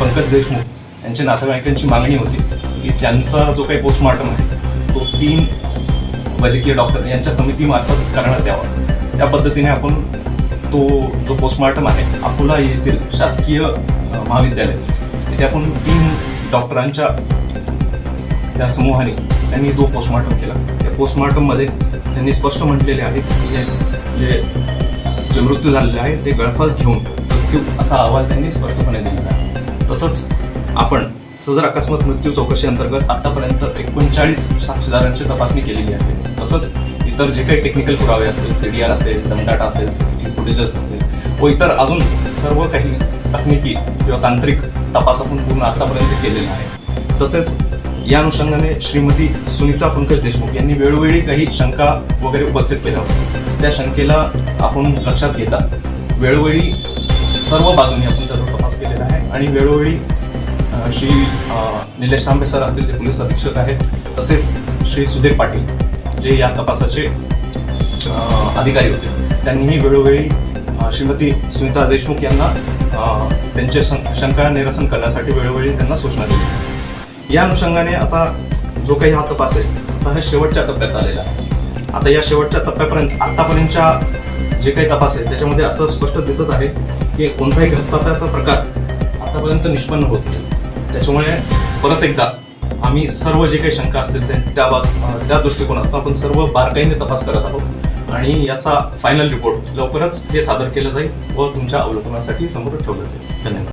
पंकज देशमुख यांच्या नातेवाईकांची मागणी होती की त्यांचा जो काही पोस्टमॉर्टम आहे तो 3 वैद्यकीय डॉक्टर यांच्या समितीमार्फत करण्यात यावा। त्या पद्धतीने आपण तो जो पोस्टमॉर्टम आहे अकोला येथील शासकीय महाविद्यालय तिथे आपण 3 डॉक्टरांच्या त्या समूहाने त्यांनी तो पोस्टमॉर्टम केला। त्या पोस्टमॉर्टममध्ये त्यांनी स्पष्ट म्हटलेले आहे की जे मृत्यू झालेले आहे ते गळफास घेऊन मृत्यू असा अहवाल त्यांनी स्पष्टपणे दिलेला आहे। तसंच आपण सदर अकस्मात मृत्यू चौकशी अंतर्गत आतापर्यंत 39 साक्षीदारांची तपासणी केलेली आहे। तसंच इतर जे काही टेक्निकल पुरावे असतील, CDR असेल, दमडाटा असेल, CCTV फुटेजेस असतील व इतर अजून सर्व काही तकनिकी किंवा तांत्रिक तपास आपण पूर्ण आतापर्यंत केलेला आहे। तसेच या अनुषंगाने श्रीमती सुनीता पंकज देशमुख यांनी वेळोवेळी काही शंका वगैरे उपस्थित केल्या होत्या। त्या शंकेला आपण लक्षात घेता वेळोवेळी सर्व बाजूंनी आपण त्याचा तपास केलेला आहे आणि वेळोवेळी श्री निलेश तांबे सर असतील जे पोलीस अधीक्षक आहेत, तसेच श्री सुधीर पाटील जे या तपासाचे अधिकारी होते, त्यांनीही वेळोवेळी श्रीमती सुनीता देशमुख यांना त्यांचे शंका निरसन करण्यासाठी वेळोवेळी त्यांना सूचना दिली। या अनुषंगाने आता जो काही हा तपास आहे आता हा शेवटच्या टप्प्यात आलेला आहे। आता या शेवटच्या टप्प्यापर्यंत आतापर्यंतच्या जे काही तपास आहे त्याच्यामध्ये असं स्पष्ट दिसत आहे की कोणताही घातपाताचा प्रकार आतापर्यंत निष्पन्न होत नाही। त्याच्यामुळे परत एकदा आम्ही सर्व जे काही शंका असतील त्या दृष्टिकोनातून आपण सर्व बारकाईने तपास करत आहोत आणि याचा फायनल रिपोर्ट लवकरच हे सादर केलं जाईल व तुमच्या अवलोकनासाठी समोर ठेवलं जाईल। धन्यवाद।